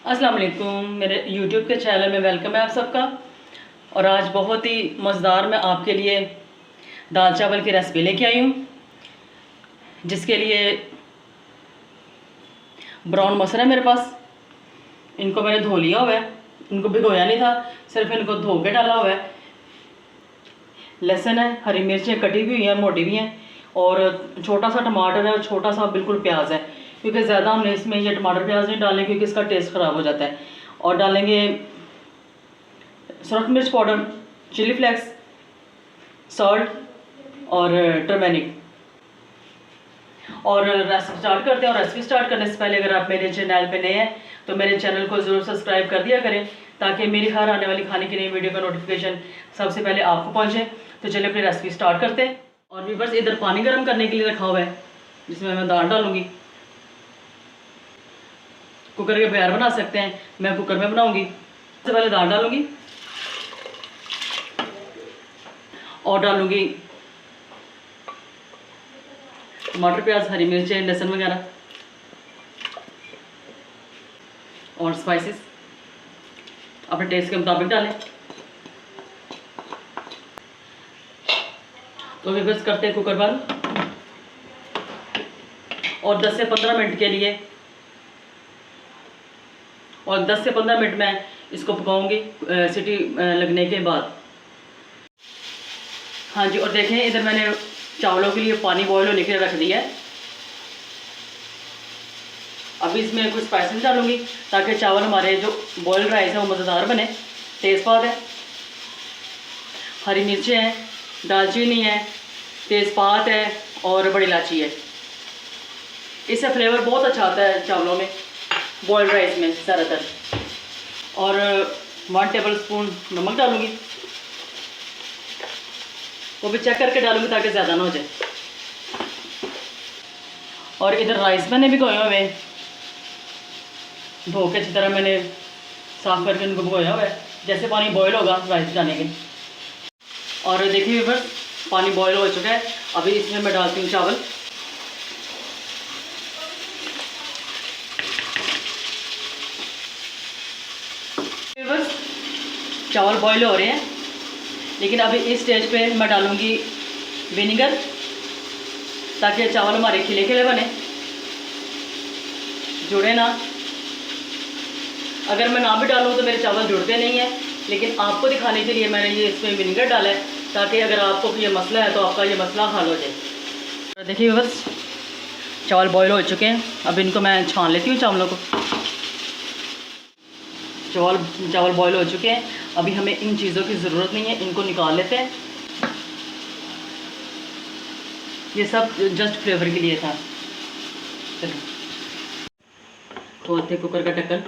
अस्सलाम वालेकुम, मेरे YouTube के चैनल में वेलकम है आप सबका। और आज बहुत ही मज़ेदार मैं आपके लिए दाल चावल की रेसिपी लेके आई हूँ, जिसके लिए ब्राउन मटर है मेरे पास। इनको मैंने धो लिया हुआ है, इनको भिगोया नहीं था, सिर्फ इनको धो के डाला हुआ है। लहसुन है, हरी मिर्चें कटी भी हुई हैं, मोटी भी हैं, और छोटा सा टमाटर है और छोटा सा बिल्कुल प्याज है, क्योंकि ज़्यादा हमने इसमें ये टमाटर प्याज नहीं डालें क्योंकि इसका टेस्ट ख़राब हो जाता है। और डालेंगे सुरख मिर्च पाउडर, चिली फ्लेक्स, सॉल्ट और टर्मेरिक। और रेसिपी स्टार्ट करते हैं। और रेसिपी स्टार्ट करने से पहले अगर आप मेरे चैनल पे नए हैं तो मेरे चैनल को ज़रूर सब्सक्राइब कर दिया करें, ताकि मेरी हर आने वाली खाने की नई वीडियो का नोटिफिकेशन सबसे पहले आपको पहुंचे। तो चलिए अपनी रेसिपी स्टार्ट करते हैं। और भी बस इधर पानी गर्म करने के लिए रखा हुआ है, जिसमें मैं दाल डालूंगी। कुकर के बगैर बना सकते हैं, मैं कुकर में बनाऊंगी। सबसे पहले दाल डालूंगी और डालूंगी टमाटर प्याज हरी मिर्चें लहसुन वगैरह और स्पाइसेस अपने टेस्ट के मुताबिक डालें। तो अभी बस करते हैं कुकर बंद और 10 से 15 मिनट के लिए, और 10 से 15 मिनट मैं इसको पकाऊंगी सीटी लगने के बाद। हाँ जी, और देखें इधर मैंने चावलों के लिए पानी बॉयल होने के लिए रख दिया है। अभी इसमें कुछ स्पाइसेस डालूंगी ताकि चावल हमारे जो बॉयल राइस है वो मज़ेदार बने। तेज़पात है, हरी मिर्चें हैं, दालचीनी है, तेज़पात है और बड़ी इलायची है। इससे फ्लेवर बहुत अच्छा आता है चावलों में, बॉयल राइस में ज़्यादातर। और 1 टेबल स्पून नमक डालूंगी, वो भी चेक करके डालूंगी ताकि ज़्यादा ना हो जाए। और इधर राइस मैंने भिगोए हुए, धो के अच्छी तरह मैंने साफ़ करके उनको भिगोया हुआ है। जैसे पानी बॉयल होगा राइस डालने के। और देखिए बस पानी बॉयल हो चुका है। अभी इसमें मैं डालती हूँ चावल। बस चावल बॉयल हो रहे हैं, लेकिन अभी इस स्टेज पे मैं डालूँगी विनेगर, ताकि चावल हमारे खिले खिले बने, जुड़े ना। अगर मैं ना भी डालूँ तो मेरे चावल जुड़ते नहीं हैं, लेकिन आपको दिखाने के लिए मैंने ये इसमें विनेगर डाला है, ताकि अगर आपको ये मसला है तो आपका ये मसला हल हो जाए। तो देखिए बस चावल बॉयल हो चुके हैं। अब इनको मैं छान लेती हूँ चावलों को। चावल बॉयल हो चुके हैं। अभी हमें इन चीज़ों की ज़रूरत नहीं है, इनको निकाल लेते हैं। ये सब जस्ट फ्लेवर के लिए था। चलो खोलते कुकर का ढक्कन।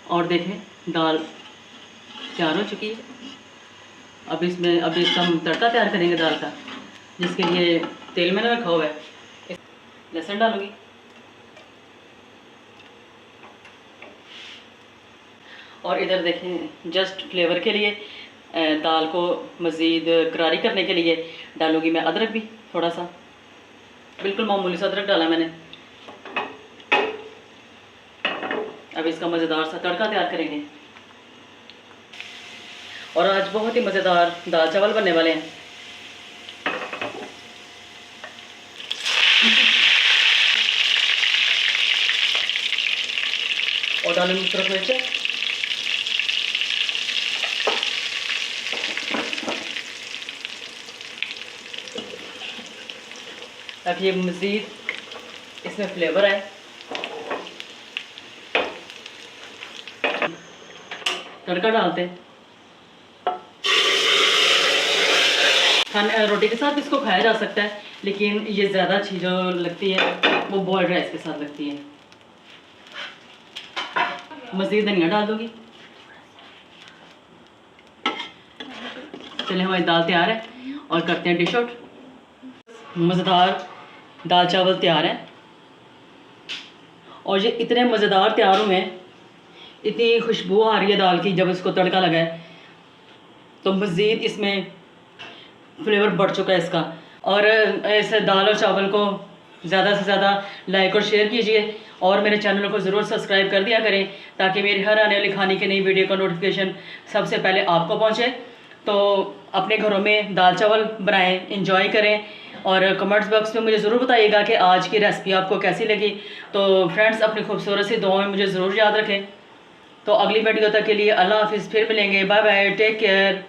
और देखें दाल तैयार हो चुकी है। अब इसका हम तड़का तैयार करेंगे दाल का, जिसके लिए तेल मैंने रखा हुआ है। लहसुन डालूंगी, और इधर देखें जस्ट फ्लेवर के लिए दाल को मज़ीद करारी करने के लिए डालूंगी मैं अदरक भी थोड़ा सा, बिल्कुल मामूली सा अदरक डाला मैंने। अब इसका मज़ेदार सा तड़का तैयार करेंगे। और आज बहुत ही मज़ेदार दाल चावल बनने वाले हैं। और डालेंगे सुरख मिर्च, ताकि ये मज़ीद इसमें फ्लेवर आए। तड़का डालते हैं। रोटी के साथ इसको खाया जा सकता है, लेकिन ये ज़्यादा अच्छी जो लगती है वो बॉइल्ड राइस के साथ लगती है। मज़ीद धनिया डाल दूँगी। चलिए हमारी दाल तैयार है और करते हैं डिश आउट। मज़ेदार दाल चावल तैयार है। और ये इतने मज़ेदार तैयार हुए हैं, इतनी खुशबू आ रही है दाल की जब इसको तड़का लगा है। तो मज़ीद इसमें फ्लेवर बढ़ चुका है इसका। और इस दाल और चावल को ज़्यादा से ज़्यादा लाइक और शेयर कीजिए और मेरे चैनल को ज़रूर सब्सक्राइब कर दिया करें ताकि मेरी हर आने वाली खाने की नई वीडियो का नोटिफिकेशन सबसे पहले आपको पहुंचे। तो अपने घरों में दाल चावल बनाएं, इंजॉय करें और कमेंट्स बॉक्स में मुझे ज़रूर बताइएगा कि आज की रेसिपी आपको कैसी लगी। तो फ्रेंड्स, अपनी खूबसूरत सी दुआओं में मुझे ज़रूर याद रखें। तो अगली वीडियो तक के लिए अल्लाह हाफिज़, फिर मिलेंगे, बाय बाय, टेक केयर।